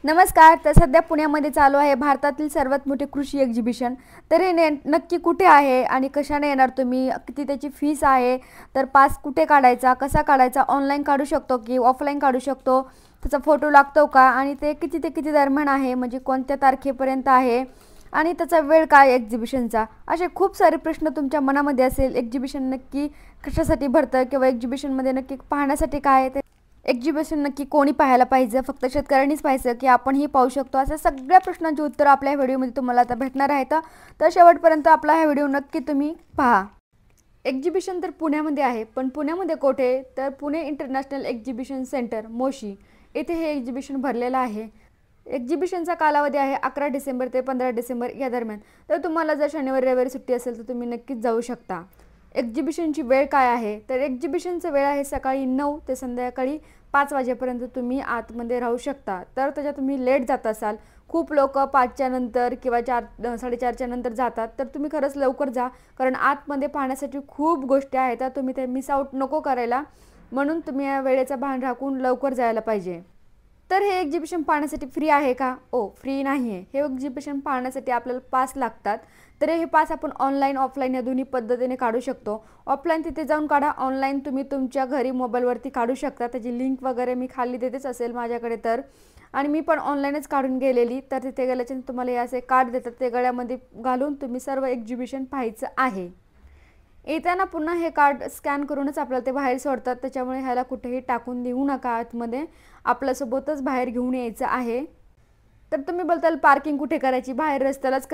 नमस्कार. तर सध्या पुण्यामध्ये चालू आहे भारतातील सर्वात मोठे कृषी एक्झिबिशन. तर हे नक्की कुठे आहे आणि कशाने येणार तुम्ही, किती त्याची फीस आहे, तर पास कुठे काढायचा, कसा काढायचा, ऑनलाईन काढू शकतो की ऑफलाईन काढू शकतो, त्याचा फोटो लागतो का, आणि ते किती ते किती दरम्यान आहे, म्हणजे कोणत्या तारखेपर्यंत आहे, आणि त्याचा वेळ काय एक्झिबिशनचा, असे खूप सारे प्रश्न तुमच्या मनामध्ये असेल. एक्झिबिशन नक्की कशासाठी भरतं किंवा एक्झिबिशनमध्ये नक्की पाहण्यासाठी काय आहे, एक्झिबिशन नक्की कोणी पाहायला पाहिजे, फक्त शेतकऱ्यांनीच पाहायचं की आपणही पाहू शकतो, अशा सगळ्या प्रश्नांची उत्तर आपल्या व्हिडिओमध्ये तुम्हाला आता भेटणार आहेत. तर शेवटपर्यंत आपला हा व्हिडिओ नक्की तुम्ही पहा. एक्झिबिशन तर पुण्यामध्ये आहे, पण पुण्यामध्ये कोठे, तर Pune international exhibition centre Moshi येथे हे एक्झिबिशन भरलेलं आहे. एक्झिबिशनचा कालावधी आहे 11 डिसेंबर ते 15 डिसेंबर या दरम्यान. तर तुम्हाला जर शनिवारी रविवारी सुट्टी असेल तर तुम्ही नक्कीच जाऊ शकता. एक्झिबिशनची वेळ काय आहे, तर एक्झिबिशनचं वेळ आहे सकाळी 9 ते संध्याकाळी 5 वाजेपर्यंत तुम्ही आतमध्ये राहू शकता. तर त्याच्यात तुम्ही लेट जात असाल, खूप लोक 5च्या नंतर किंवा 4 साडेचारच्या नंतर जातात, तर तुम्ही खरंच लवकर जा, कारण आतमध्ये पाहण्यासाठी खूप गोष्टी आहेत. तुम्ही ते मिस आउट नको करायला, म्हणून तुम्ही या वेळेचा भान राखून लवकर जायला पाहिजे. तर हे एक्झिबिशन पाहण्यासाठी फ्री आहे का? फ्री नाही आहे. हे एक्झिबिशन पाहण्यासाठी आपल्याला पास लागतात. तर हे पास आपण ऑनलाईन ऑफलाईन या दोन्ही पद्धतीने काढू शकतो. ऑफलाईन तिथे जाऊन काढा, ऑनलाईन तुम्ही तुमच्या घरी मोबाईलवरती काढू शकता. त्याची लिंक वगैरे मी खाली देतेच असेल माझ्याकडे. तर आणि मी पण ऑनलाईनच काढून गेलेली. तर तिथे गेल्याच्यानंतर तुम्हाला हे असे कार्ड देतात, ते गळ्यामध्ये घालून तुम्ही सर्व एक्झिबिशन पाहायचं आहे. येताना पुन्हा हे कार्ड स्कॅन करूनच आपल्याला ते बाहेर सोडतात, त्याच्यामुळे ह्याला कुठेही टाकून देऊ नका आतमध्ये, आपल्यासोबतच बाहेर घेऊन यायचं आहे. तर तुम्ही बोलताल पार्किंग कुठे करायची, बाहेर रस्त्यालाच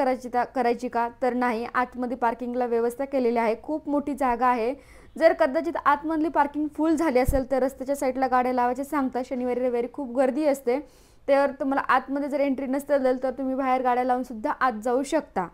करायची का, तर नाही, आतमध्ये पार्किंगला व्यवस्था केलेली आहे, खूप मोठी जागा आहे. जर कदाचित आतमधली पार्किंग फुल झाली असेल तर रस्त्याच्या साईडला गाड्या लावायचे सांगतात. शनिवारी रविवारी खूप गर्दी असते, तर तुम्हाला आतमध्ये जर एंट्री नसेल तर तुम्ही बाहेर गाड्या लावून सुद्धा आत जाऊ शकता.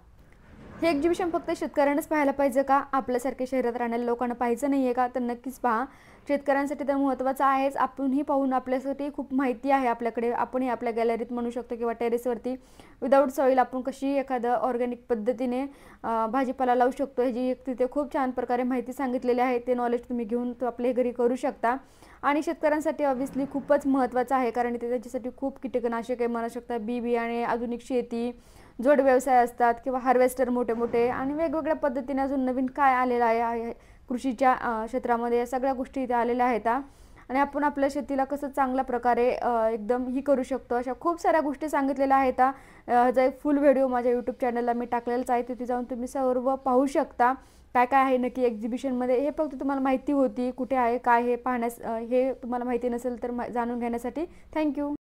हे एक्झिबिशन फक्त शेतकऱ्यांनाच पाहायला पाहिजे का, आपल्यासारख्या शहरात राहणाऱ्या लोकांना पाहायचं नाही आहे का, तर नक्कीच पहा. शेतकऱ्यांसाठी तर महत्त्वाचं आहेच. आपणही पाहून आपल्यासाठी खूप माहिती आहे आपल्याकडे. आपणही आपल्या गॅलरीत म्हणू शकतो किंवा टेरेसवरती विदाऊट सॉईल आपण कशी एखादं ऑर्गॅनिक पद्धतीने भाजीपाला लावू शकतो, ह्याची एक तिथे खूप छान प्रकारे माहिती सांगितलेली आहे. ते नॉलेज तुम्ही घेऊन तो आपल्या घरी करू शकता. आणि शेतकऱ्यांसाठी ऑब्व्हियसली खूपच महत्त्वाचं आहे, कारण ते त्यांच्यासाठी खूप कीटकनाशके म्हणू शकता, बी बियाणे, आधुनिक शेती, जोड व्यवसाय असतात किंवा हार्वेस्टर मोठे मोठे, आणि वेगवेगळ्या पद्धतीने अजून नवीन काय आलेलं आहे कृषीच्या क्षेत्रामध्ये, या सगळ्या गोष्टी इथे आलेल्या आहेत. आणि आपण आपल्या शेतीला कसं चांगल्या प्रकारे एकदम ही करू शकतो, अशा खूप साऱ्या गोष्टी सांगितलेल्या आहेत. ह्याचा एक फुल व्हिडिओ माझ्या यूट्यूब चॅनलला मी टाकलेलाच आहे, तिथे जाऊन तुम्ही सर्व पाहू शकता काय काय आहे नक्की एक्झिबिशनमध्ये. हे फक्त तुम्हाला माहिती होती कुठे आहे काय हे पाहण्यास, हे तुम्हाला माहिती नसेल तर जाणून घेण्यासाठी. थँक्यू.